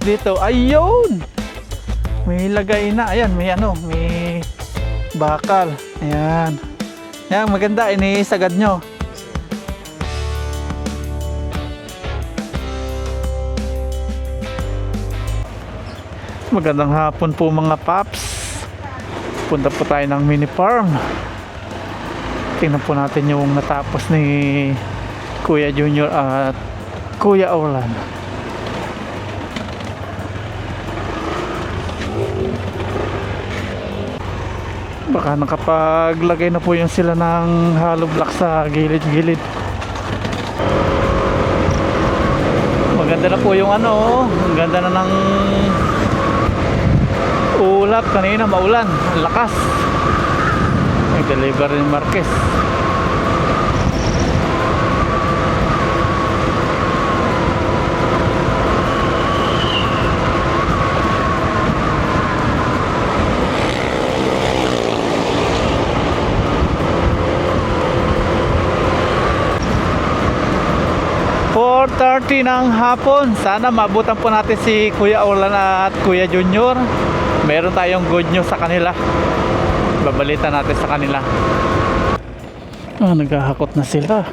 dito. Ayun! May lagay na. Ayan, may ano, may bakal. Ayan. Ayan, maganda. Inisagad nyo. Magandang hapon po mga paps. Punta po tayo ng mini farm. Tingnan po natin yung natapos ni Kuya Junior at Kuya Orlan. Baka nakapaglagay na po yung sila ng hollow block sa gilid-gilid. Maganda na po yung ano, ang ganda na ng ulap. Kanina maulan, ang lakas. Nag-deliver ni Marquez. .30 ng hapon. Sana mabutan po natin si Kuya Orlan at Kuya Junior. Meron tayong good news sa kanila. Babalita natin sa kanila. Naghahakot na sila.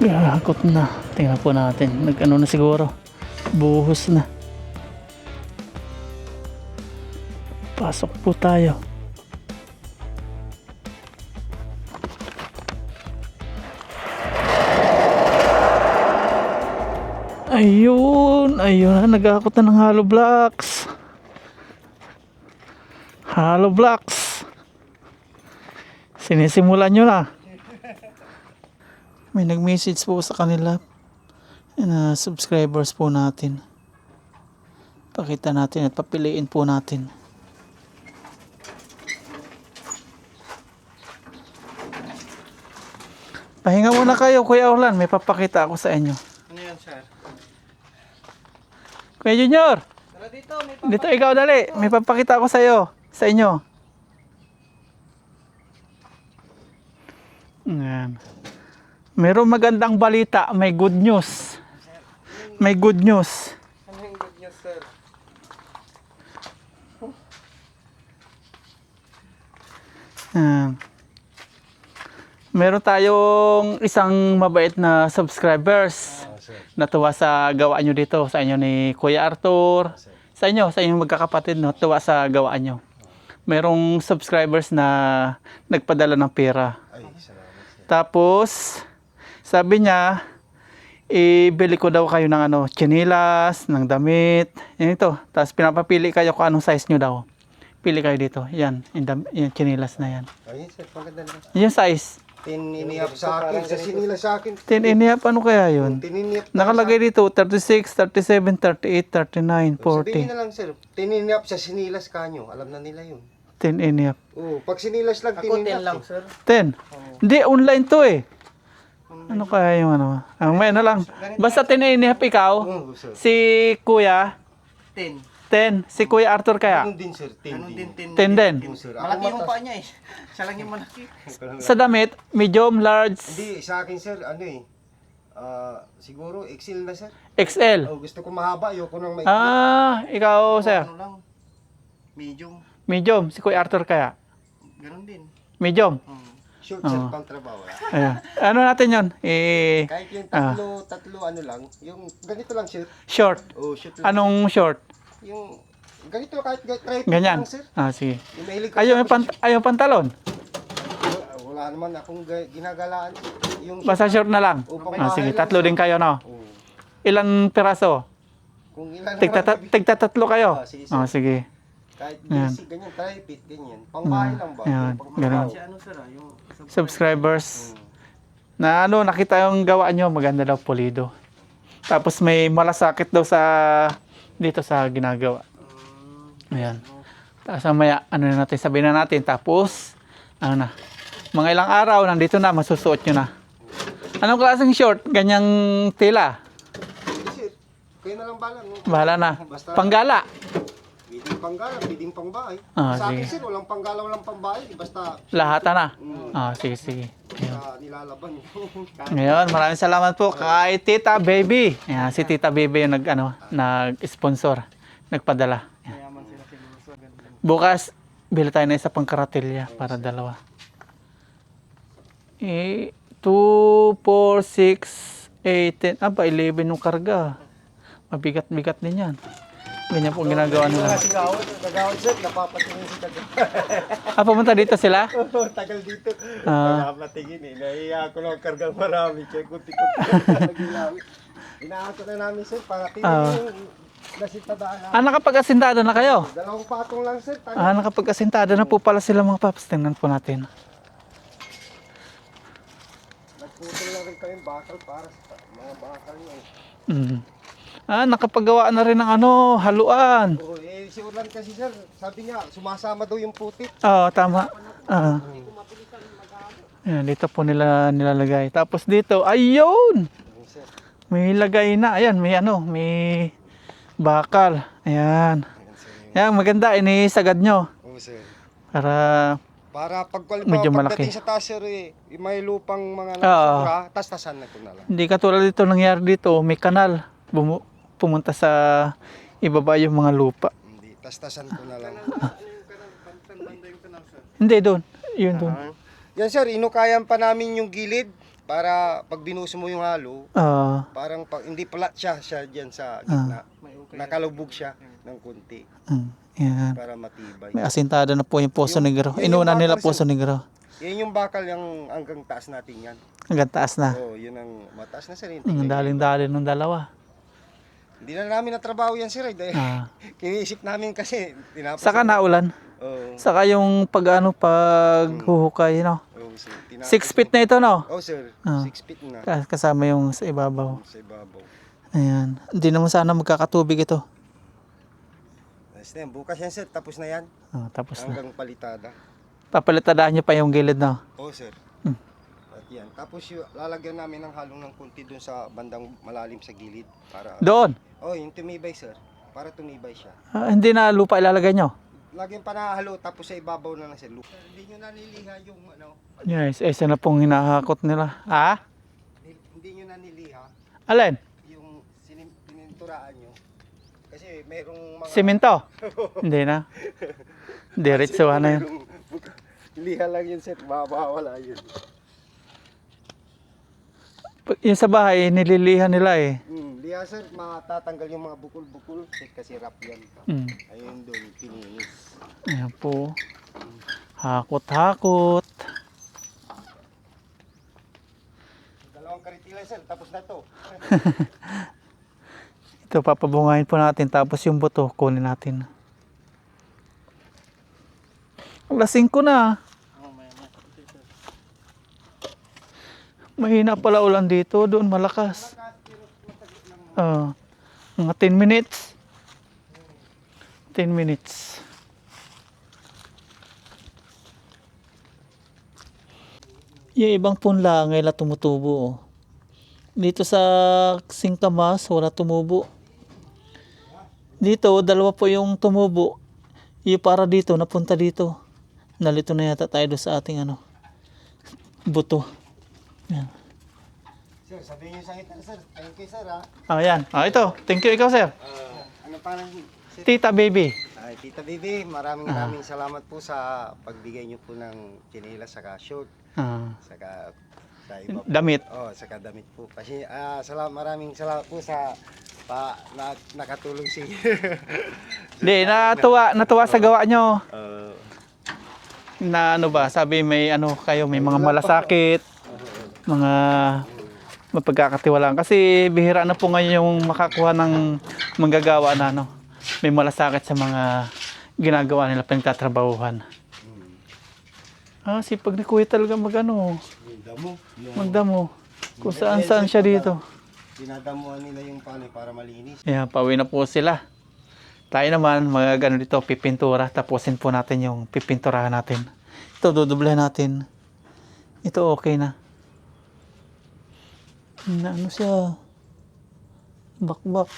Naghahakot na. Tingnan po natin. Nag-ano na siguro. Buhos na. Pasok po tayo. Ayun, ayun, nag-aakot na ng hollow blocks. Hollow blocks. Sinisimulan nyo na. May nag-message po sa kanila na subscribers po natin. Pakita natin at papiliin po natin. Pahinga muna kayo, Kuya Orlan. May papakita ako sa inyo. Ano yan, sir? Kuya Junior! Tara dito, may Dito ikaw dali. May papakita ako sa iyo, sa inyo. Ayan. Merong magandang balita. May good news. May good news. Ano yung good news, sir? Ayan. Meron tayong isang mabait na subscribers. Natuwa sa gawa nyo dito. Sa inyo ni Kuya Arthur. Sa inyong magkakapatid. Natuwa sa gawa nyo. Merong subscribers na nagpadala ng pera. Tapos, sabi niya, ibili ko daw kayo ng ano, tsinilas, ng damit. Yan ito. Tapos pinapapili kayo kung anong size nyo daw. Pili kayo dito. Yan, yung tsinilas na yan. Ayun, sir, maganda na. Yung size. 10 inihap sa akin, sa sinila sa akin. 10 inihap, ano kaya yun? 10 inihap. Nakalagay dito, 36, 37, 38, 39, Sabihin 40. na lang, sir. 10 inihap sa sinilas kanyo. Alam na nila yun. 10 inihap. Oo, pag sinilas lang, 10 inihap. Lang, sir. 10? Hindi, online to eh. Ano kaya yung ano? May ano lang. Basta 10 inihap ikaw, Oo, sir. si Kuya, 10. 10. Si Kuya Arthur kaya? Ganun din, sir. 10 Ganun din. din, 10. 10 din. Oo, sir. Malaki yung paa niya eh. Siya lang yung malaki. Sa damit, medium, large, Hindi, sa akin, sir, ano eh. Siguro, XL na, sir. XL. Oh, gusto ko mahaba, ayoko nang may... Ikaw, sir. Ano lang. Medium. Medium. Si Kuya Arthur kaya? Ganun din. Medium. Short, sir, Oo. pang trabaho. Ayan. Ano natin yun? Kahit yung tatlo, ano lang. Yung ganito lang, sir. Short. Oh, short lang. Anong short? Yung ganito kahit try Ganyan. lang, sir. Sige. Yung mahilig ko Ayaw, sa- ayaw pantalon. wala naman akong ginagalaan. Yung Basta short na lang. Sige, tatlo din kayo, no? Oh, Ilan piraso? kung ilan Tigta tatlo kayo. Sige, sir. Sige. kahit Yan. basic ganyan, try fit ganyan. Pangbahay lang ba? Yan, ganun. Si ano sir yung Subscribers. Na ano, nakita yung gawa nyo, maganda daw, pulido. Tapos may malasakit daw sa dito sa ginagawa. Ayan. Tapos mamaya, ano na natin, sabihin na natin. Tapos, ano na, mga ilang araw, nandito na, masusuot nyo na. Anong klaseng short? Ganyang tela? Kasi, kayo na lang bahala. No? Bahala na. Basta, Panggala. Pwedeng panggala, pwedeng pangbahay. Ah, Sa akin sige. sir, walang panggala, walang pambahay. Basta, Lahat na. Sige, sige. basta nilalaban. Ngayon, maraming salamat po kay Tita Baby. Ayan, si Tita Baby yung nag-sponsor, nagpadala. Ayan. Mayaman sila siguro sa ganun. Bukas, bili tayo na isa pang karatilya para dalawa. 2, 4, 6, 8, 10. 11 yung karga. Mabigat-bigat din yan. Ganyan po ang ginagawa nila. Kagawad sir, napapatingin si Kagawad. Pumunta dito sila? Tagal dito. Ah. Napapatingin eh. Nahiya ako lang kargang marami. Kaya kunti-kunti. Inaako na namin sir para tingin yung nasitadaan. Nakapag-asintado na kayo? 2 patong lang sir. Nakapag-asintado na po pala sila mga paps. Tingnan po natin. Nagputol na rin kami bakal para sa mga bakal niya eh. Nakapagawa na rin ng haluan. Oo, si Ulan kasi sir, sabi niya, sumasama daw yung putik. Oo, tama. Ayan, dito po nila nilalagay. Tapos dito, ayun! Sir, May lagay na. Ayan, may bakal. Ayan. Ayan, maganda. Inisagad nyo. oo sir. Para Para Medyo malaki. pagdating sa taas sir eh, may lupang mga Oo. nasura, tas-tasan na ko na lang. hindi katulad dito nangyari dito. May kanal. Pumunta sa ibaba yung mga lupa. Hindi, tas-tasan ko na lang. Banda yung kanal, sir. Hindi doon. Yun doon. Yan sir, inukayan pa namin yung gilid para pag binuso mo yung halo, parang hindi flat siya dyan sa gitna. May okay. Nakalubog siya ng kunti Yan. para matibay. May asintado na po yung Poso Negro. yun yung Inuna nila bakal, Poso Negro. Yan yung bakal yung hanggang taas natin yan. Hanggang taas na. Oo, yun ang mataas na sir. Ang daling-daling ng dalawa. Hindi na namin natrabaho yan sir. Dahil kiniisip namin kasi Saka naulan. Oo. Saka yung paghuhukay, no? Oo, sir. 6 feet na ito, no? Oo sir, Ah. 6 feet na Kasama yung sa ibabaw. sa ibabaw. Ayan. Hindi naman sana magkakatubig ito. Tapos na yan, bukas yan sir, tapos na yan. Tapos na. Hanggang palitada. Papalitadaan nyo pa yung gilid, no? Oo sir. At yan. Tapos lalagyan namin ng halong ng kunti dun sa bandang malalim sa gilid. Para Doon. yung tumibay sir. Para tumibay siya. Hindi na lupa ilalagay nyo. Lagyan pa na halo tapos sa ibabaw na lang sir. Hindi nyo naniliha yung Yes, isa na pong hinahakot nila. hindi nyo naniliha Alin? yung pininturaan nyo. Kasi merong mga Simento? Hindi na. Diretso na yun. liha lang yun sir. Mawawala yun. Yung sa bahay, nililihan nila eh. Liha sir, matatanggal yung mga bukol-bukol kasi rap yan. Ayun doon, pininis. Ayan po. Hakot-hakot. Dalawang karitila sir, tapos na to. Ito, papabungahin po natin. Tapos yung buto, kunin natin. Alas 5 na. Mahina pala ulan dito. Doon malakas. Mga 10 minutes. 10 minutes. Yung ibang punla ngayon tumutubo. Oh. Dito sa Singkamas, wala tumubo. Dito, dalawa po yung tumubo. Yung para dito, napunta dito. Nalito na yata tayo doon sa ating buto. Yan. Sir, sabihin niyo sa kita sir. Thank you sir ha. Yan. Ito. Thank you ikaw, sir. Ano parang sir? Tita Baby. Ay, Tita Bibi, maraming salamat po sa pagbigay niyo po ng tsinelas saka short. Saka sa iba po. Damit. Saka damit po. Kasi maraming salamat po sa nakatulong si Hindi, natuwa sa gawa nyo. Na sabi may kayo, may mga malasakit, mga mapagkakatiwalaan. Kasi bihira na po ngayon yung makakuha ng manggagawa na may malasakit sa mga ginagawa nila pinagtatrabahuhan. Sipag ni Kuya talaga magdamo. Kung saan siya dito. Dinadamuhan nila yung panay para malinis. Ayan, pauwi na po sila. Tayo naman, dito, pipintura. Tapusin po natin yung pipinturahan natin. Ito, dudublehan natin. Ito, okay na. Siya? Bakbak.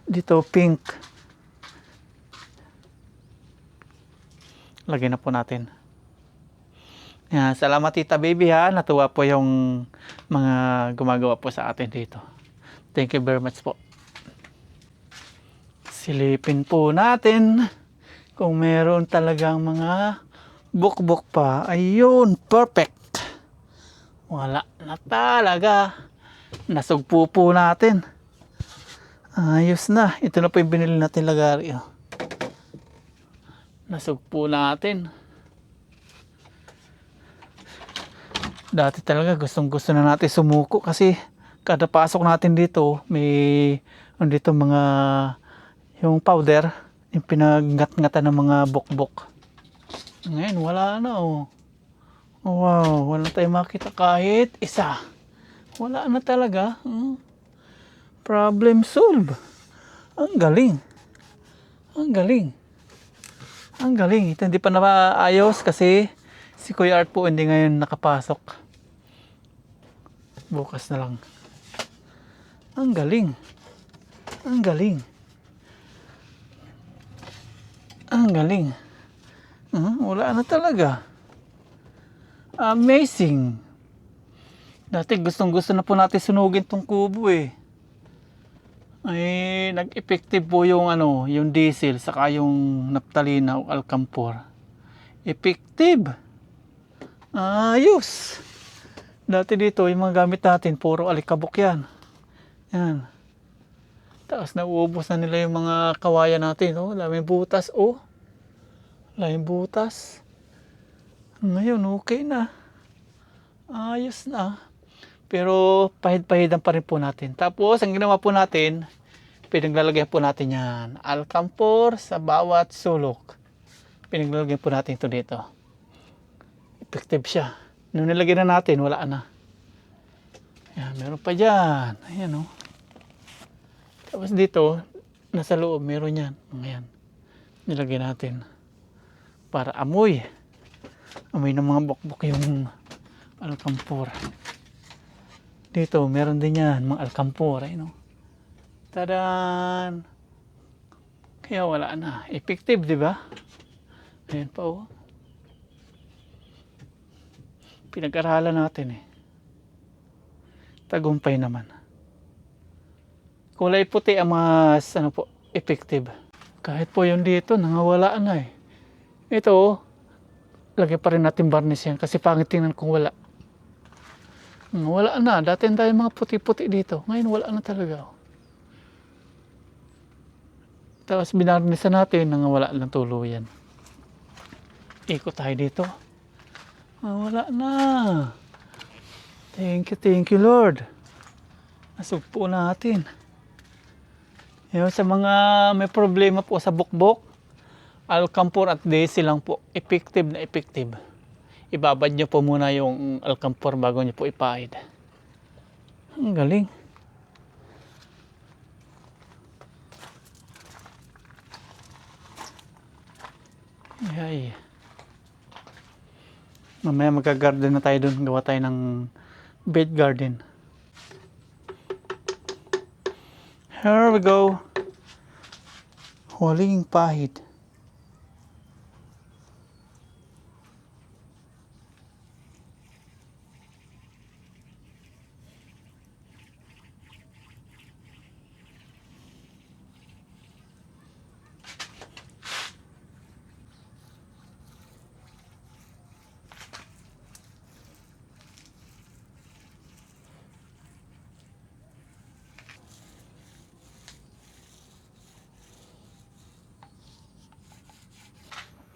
Dito pink. Lagyan na po natin. Yan, salamat Tita Baby ha. Natuwa po yung mga gumagawa po sa atin dito. Thank you very much po. Silipin po natin kung meron talagang mga bukbok pa. Ayun, perfect. Wala na talaga. Nasugpo po natin. Ayos na. Ito na po yung binili natin lagari. Oh. Nasugpo natin. Dati talaga gustong gusto na natin sumuko kasi kada pasok natin dito may dito mga yung powder, yung pinaggat-ngatan ng mga bukbok. Ngayon wala na oh. Oh, wow, wala tayong makita kahit isa. Wala na talaga. Problem solved. Ang galing. Ang galing. Ang galing. Ito hindi pa naayos kasi si Kuya Art po hindi ngayon nakapasok. Bukas na lang. Ang galing. Ang galing. Ang galing. Wala na talaga. Amazing. Dati gustong gusto na po natin sunugin tong kubo eh. Ay nag-effective po yung yung diesel saka yung naptalina o alcampor. Effective. Ayos. Dati dito yung mga gamit natin puro alikabok yan. Yan. Tapos nauubos na nila yung mga kawayan natin. Oh, daming butas. Oh. Daming butas. Ngayon okay na. Ayos na. Pero pahid-pahidan pa rin po natin. Tapos ang ginawa po natin, pinaglalagyan po natin yan. Alcampor sa bawat sulok. Pinaglalagyan po natin ito dito. Effective siya. Nung nilagyan na natin, wala na. Yan, meron pa dyan. Ayan o. Tapos dito, nasa loob, meron yan. Ayan. Nilagyan natin. Para amoy. Amoy ng mga bukbok yung alcampor. Dito, meron din yan, mga alcampor. Ayan o. Tadaan! Kaya wala na. Effective, di ba? Ayan pa o. Pinag-aralan natin eh. Tagumpay naman. Kulay puti ang mas effective. Kahit po yung dito, nangawala na eh. Ito, lagyan pa rin natin varnish yan kasi pangit tingnan kung wala. Wala na. Dati tayo mga puti-puti dito. Ngayon wala na talaga. Tapos binarnisan natin, nangawala ng tuluyan. Ikot tayo dito. Wala na. Thank you Lord. Nasugpo natin. Yung sa mga may problema po sa bukbok, alcampor at daisy lang po. Effective na effective. Ibabad nyo po muna yung alcampor bago nyo po ipahid. Ang galing. Ay. Mamaya magka-garden na tayo dun. Gawa tayo ng bed garden. Here we go. Huling pahid.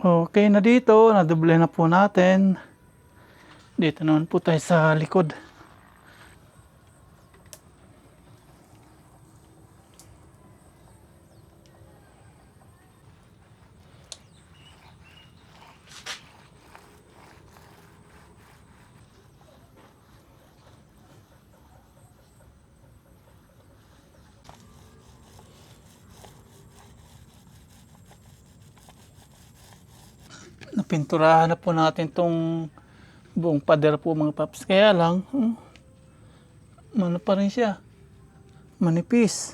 Okay na dito, nadoble na po natin. Dito naman po tayo sa likod. Napinturahan na po natin tong buong pader po mga paps. Kaya lang, ano pa rin siya. Manipis.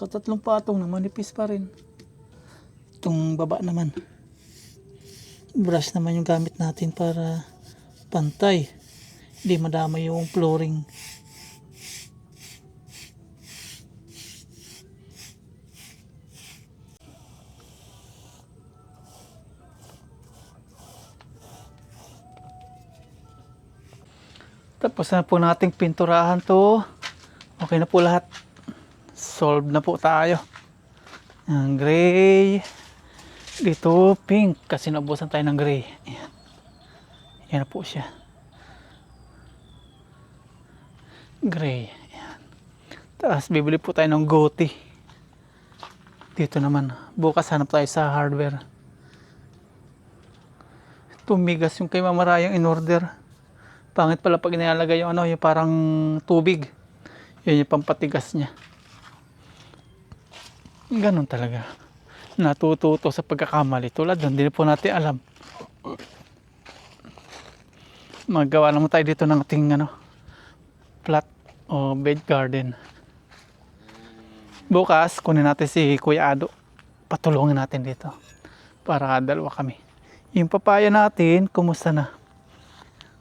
Nakatatlong patong na manipis pa rin. Itong baba naman. Brush naman yung gamit natin para pantay. Hindi madama yung flooring. Tapos na po nating pinturahan to. Okay na po lahat. Solve na po tayo. Ang gray. Dito pink kasi naubusan tayo ng gray. Ayan. Yan na po siya. Gray. Ayan. Tapos bibili po tayo ng goti. Dito naman. Bukas hanap tayo sa hardware. Tumigas yung kay Mama Rayang in order. Pangit pala pag inalagay yung yung parang tubig. Yun yung pampatigas niya. Ganon talaga. Natututo sa pagkakamali. Tulad doon, hindi po natin alam. Maggawa naman tayo dito ng ating flat o bed garden. Bukas, kunin natin si Kuya Ado. Patulungin natin dito. Para dalawa kami. Yung papaya natin, kumusta na?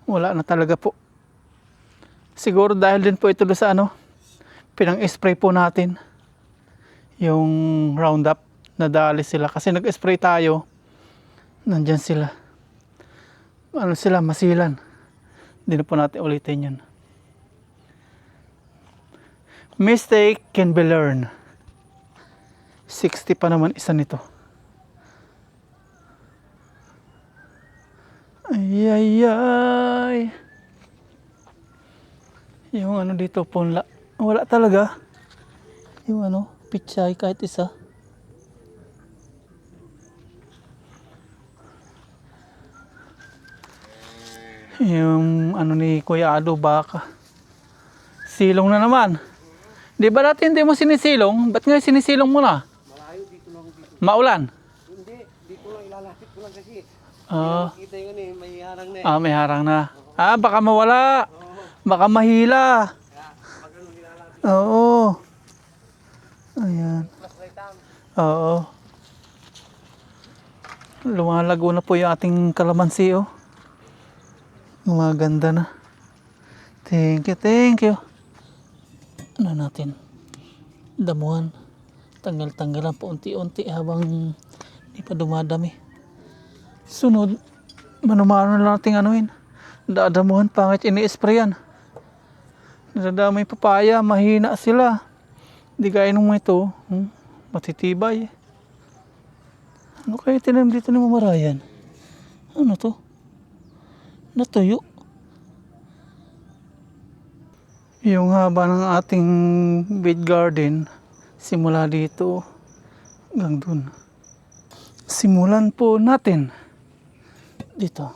Wala na talaga po. Siguro dahil din po ito sa pinang-spray po natin. Yung Roundup, nadali sila. Kasi nag-spray tayo, nandyan sila. Masilan. Hindi na po natin ulitin yun. Mistake can be learned. 60 pa naman isa nito. Ay. Yung dito, punla. Wala talaga. Yung pichay kahit isa. Yung ni Kuya Ado, baka. Silong na naman. Di ba dati hindi mo sinisilong? Ba't ngayon sinisilong mo na? Malayo dito lang dito. Maulan? Hindi, dito lang ilalapit ko lang kasi. Oo. Kita yung may harang na eh. May harang na. Baka mawala. Baka mahila. Oo. Ayan. Oo. Lumalago na po yung ating kalamansi, oh. Maganda na. Thank you. Ano natin? Damuhan. Tanggal-tanggalan po unti-unti habang hindi pa dumadami. Sunod, manumano na natin dadamuhan, pangit ini-sprayan. Nadadamay papaya, mahina sila. Hindi gaya nung ito, matitibay. Ano kaya tinanim dito ni Mama Ryan? Ano to? Natuyo. Yung haba ng ating bed garden, simula dito hanggang dun. Simulan po natin dito.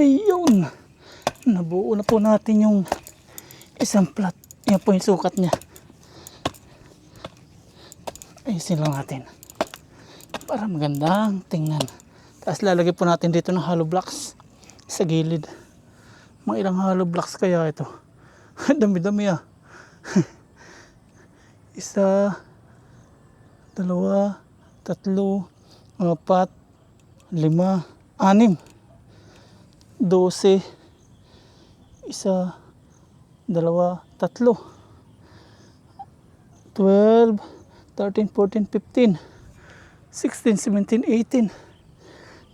Ayun, nabuo na po natin yung isang plat. Yan po yung sukat niya. Ayusin lang natin para magandang tingnan. Tapos lalagay po natin dito ng hollow blocks sa gilid. Mga ilang hollow blocks kaya ito. Dami-dami Isa, dalawa, tatlo, apat, lima, anim. 12, isa, dalawa, tatlo, 12, 13, 14, 15, 16, 17, 18,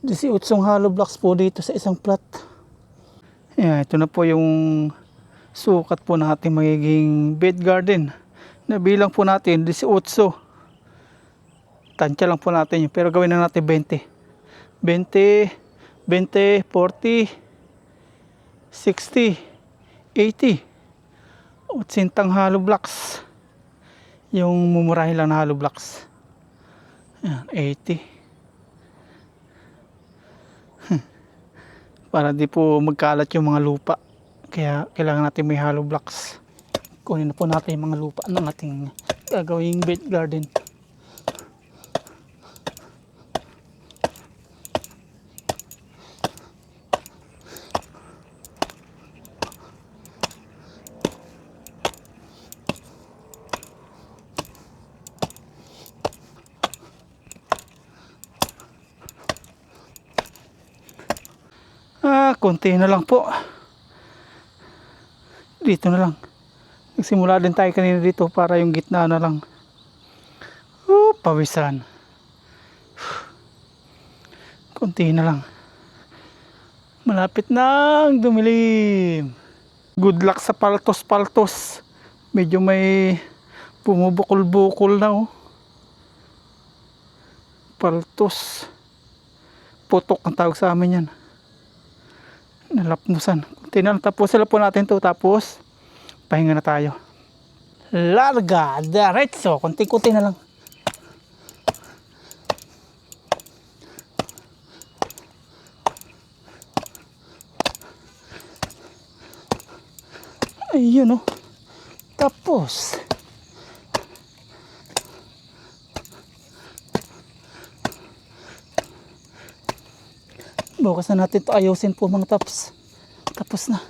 18 hollow blocks po dito sa isang plat. Ito na po yung sukat po ng ating magiging bed garden Nabilang po natin 18. Tansya lang po natin yun. Pero gawin na natin 20. 20, 20, 40, 60, 80. 80 hollow blocks. Yung mumurahin lang na hollow blocks. Ayan, 80. Para di po magkalat yung mga lupa. Kaya kailangan natin may hollow blocks. Kunin na po natin yung mga lupa ng ating gagawing bed garden. Konti na lang po. Dito na lang. Nagsimula din tayo kanina dito para yung gitna na lang. Pawisan. Konti na lang. Malapit nang dumilim. Good luck sa paltos-paltos. Medyo may bumubukol-bukol na oh. Paltos. Putok ang tawag sa amin yan. Nalapmusan. Tapos sila po natin to, tapos pahinga na tayo. Larga, diretso, konti-konti na lang. Ayun oh. Tapos bukas na natin to ayusin po mga taps. Tapos na.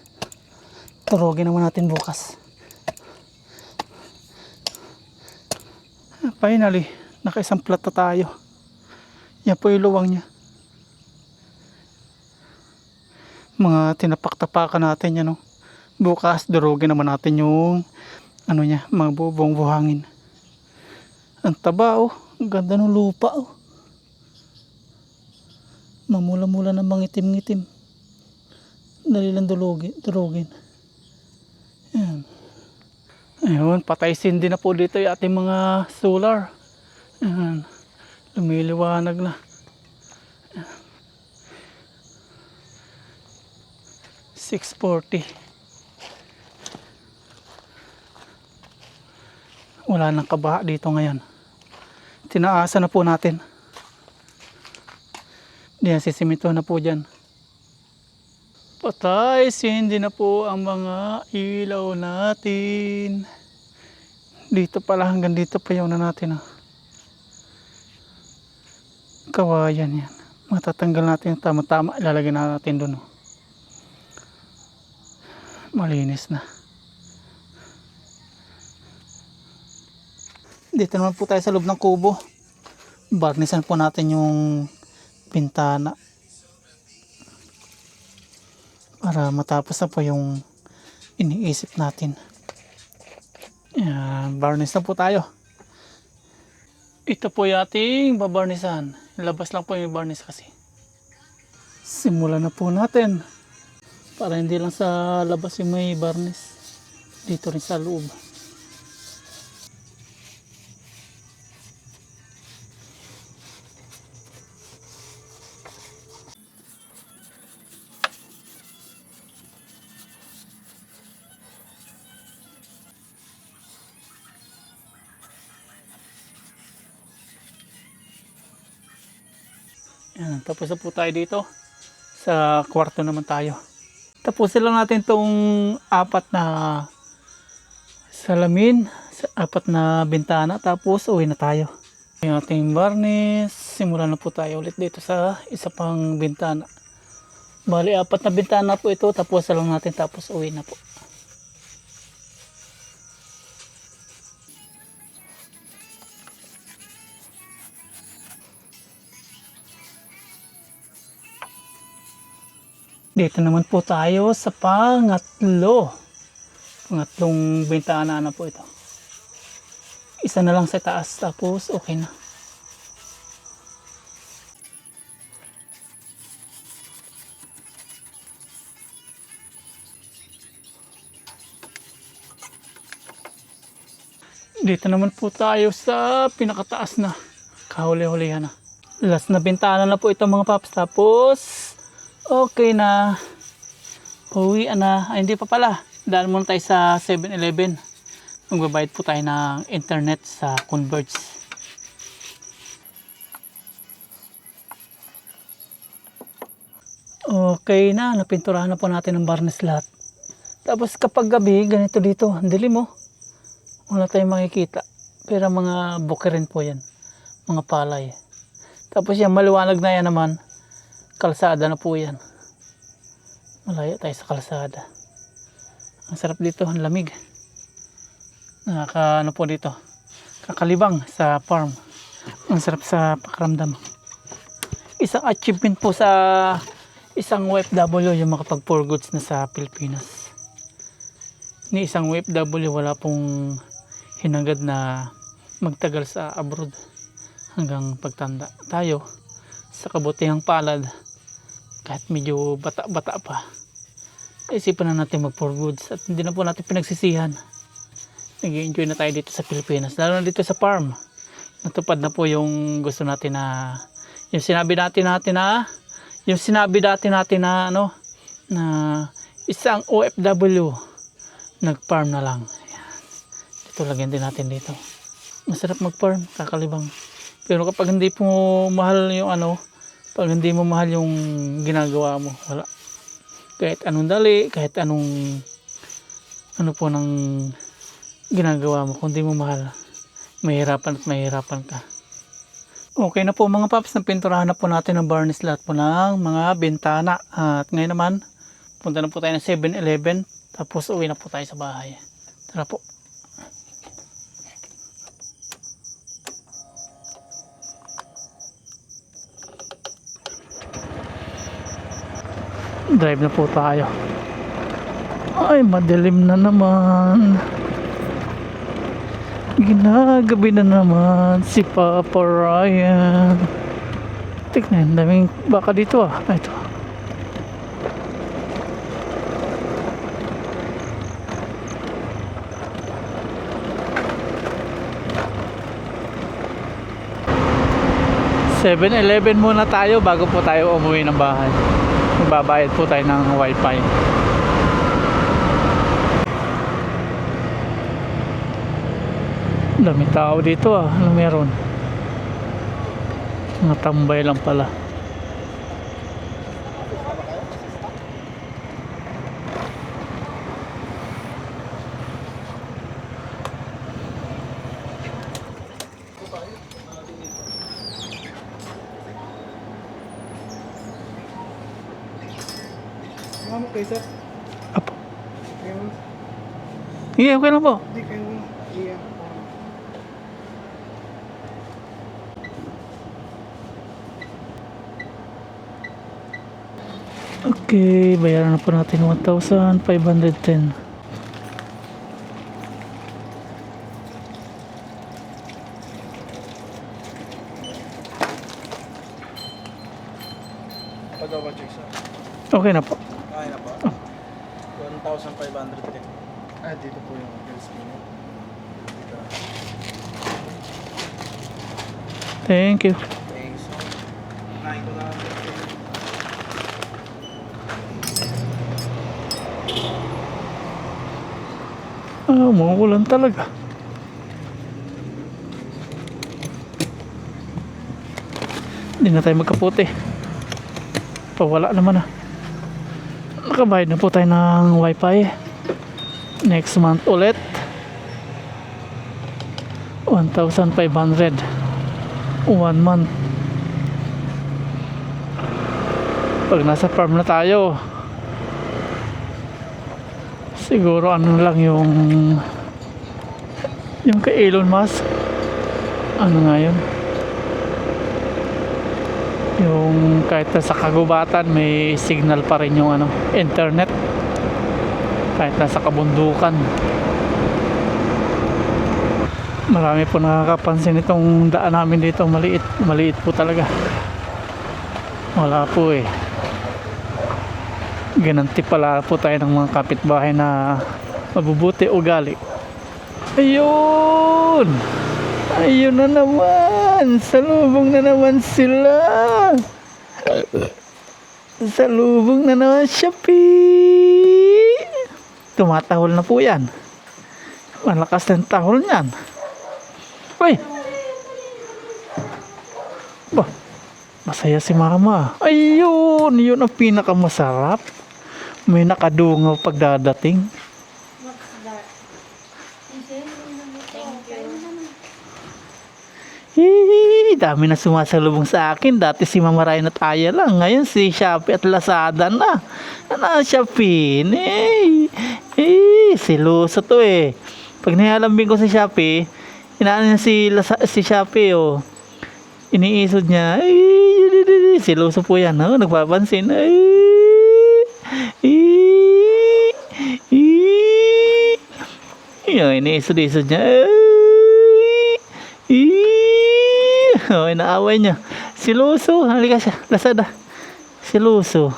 Turugin naman natin bukas. Finally, nakaisang plat na tayo. Yan po yung luwang niya. Mga tinapak-tapakan natin yan. No? Bukas, durugin naman natin yung ano niya, mga bubong buhangin. Ang taba oh. Ang ganda ng lupa oh. Mamula-mula ng mangitim-ngitim. Dali lang durugin. Ayan. Ayun, patay sindi na po dito yung ating mga solar. Ayan. Lumiliwanag na. Ayan. 640. Wala nang kabaha dito ngayon. Tinaasa na po natin. Diyan, sisimento na po dyan. Patay, hindi na po ang mga ilaw natin. Dito pala, hanggang dito pa yung na natin. Oh. Kawayan yan. Matatanggal natin yung tama-tama. Ilalagay na natin doon. Oh. Malinis na. Dito naman po tayo sa loob ng kubo. Barnisan po natin yung bintana para matapos na po yung iniisip natin. Ayan, barnish na po tayo. Ito po yung ating babarnisan. Labas lang po yung barnish kasi. Simulan na po natin para hindi lang sa labas yung may barnish, dito rin sa loob. Ayan, tapos na po tayo dito. Sa kwarto naman tayo. Tapusin lang natin tong 4 na salamin, 4 na bintana, tapos uwi na tayo. Yung ating varnish, simulan na po tayo ulit dito sa isa pang bintana. Bali 4 na bintana po ito, tapos lang natin, tapos uwi na po. Dito naman po tayo sa pangatlong bintana na po ito. Isa na lang sa taas, tapos okay na. Dito naman po tayo sa pinakataas na kahuli-hulihan na. Last na bintana na po ito mga paps. Tapos, okay na. Uwian na. Ay, hindi pa pala. Daan muna tayo sa 7-Eleven. Magbabayad po tayo ng internet sa Converge. Okay na. Napinturahan na po natin ang barnes lahat. Tapos kapag gabi, ganito dito. Ang dilim oh. Wala tayong makikita. Pero mga bukirin po yan. Mga palay. Tapos yan, maliwanag na yan naman. Kalsada na po yan. Malayo tayo sa kalsada. Ang sarap dito, ang lamig. Ano po dito. Kakalibang sa farm. Ang sarap sa pakiramdam. Isang achievement po sa isang OFW yung makapag for goods na sa Pilipinas. Ni isang OFW wala pong hinagad na magtagal sa abroad hanggang pagtanda. Tayo sa kabutihang palad kahit medyo bata-bata pa, isipan na natin mag for goods at hindi na po natin pinagsisihan. Nag-enjoy na tayo dito sa Pilipinas, lalo na dito sa farm. Natupad na po yung gusto natin na yung sinabi natin na ano, na isang OFW nag-farm na lang. Ito lagyan din natin dito. Masarap mag-farm, kakalibang. Pero kapag hindi mo mahal yung ano, pag hindi mo mahal yung ginagawa mo, wala. Kahit anong dali, kahit anong ano po ng ginagawa mo, kung hindi mo mahal, mahirapan at mahirapan ka. Okay na po mga paps, napinturahan na po natin ang barnes lahat po ng mga bintana. At ngayon naman, punta na po tayo ng 7-Eleven, tapos uwi na po tayo sa bahay. Tara po. Drive na po tayo. Ay, madilim na naman. Ginagabi na naman si Papa Ryan. Tignan, daming baka dito ah. Ito. "7-Eleven muna tayo bago po tayo umuwi ng bahay. Magbabayad po tayo ng wifi. Dami tao dito ah. Ano meron? Mga tambay lang pala. Ano mo kayo, sir? Apo. Kayo mo? Sige, okay lang po. Hindi, kayo mo. Iya. Okay, bayaran na po natin 1,510. Pagawa check, sir. Okay na po. Kaya na po. 1,510. Ah, dito po yung bills mo. Dito. Thank you. Thanks. Nahin ko na. Umuulan talaga. Hindi na tayo magkaputi. Pawala naman ah. Nakabayad na po tayo ng wifi. Next month ulit 1,500 1 month. Pag nasa farm na tayo, siguro ano lang yung kay Elon Musk, ano nga yun, yung kahit sa kagubatan may signal pa rin yung ano, internet kahit nasa kabundukan. Marami po nakakapansin itong daan namin dito, maliit po talaga. Wala po eh. Gananti pala po tayo ng mga kapitbahay na mabubuti ugali. Ayun! Ayun na naman! Salubong na naman sila! Salubong na naman Shopee! Tumatahol na po yan. Malakas ng tahol niyan. Uy! Bah, masaya si mama. Ayun! Yun ang pinakamasarap. May nakadungaw pagdadating. Hihi, dami na sumasalubong sa akin. Dati si Mama Ryan at Aya lang. Ngayon si Shopee at Lazada na. Ano Shopee? Siluso to eh. Pag nilalambing ko si Shopee, inaano niya si Shopee oh. Iniisod niya. Siluso po yan. Oh, nagpapansin. Iniisod-isod niya. Oh, inaaway niya. Siluso. Halika siya. Lazada. Siluso.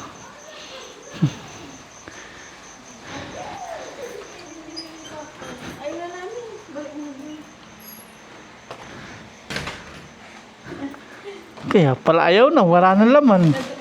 Kaya pala ayaw na. Wala na laman.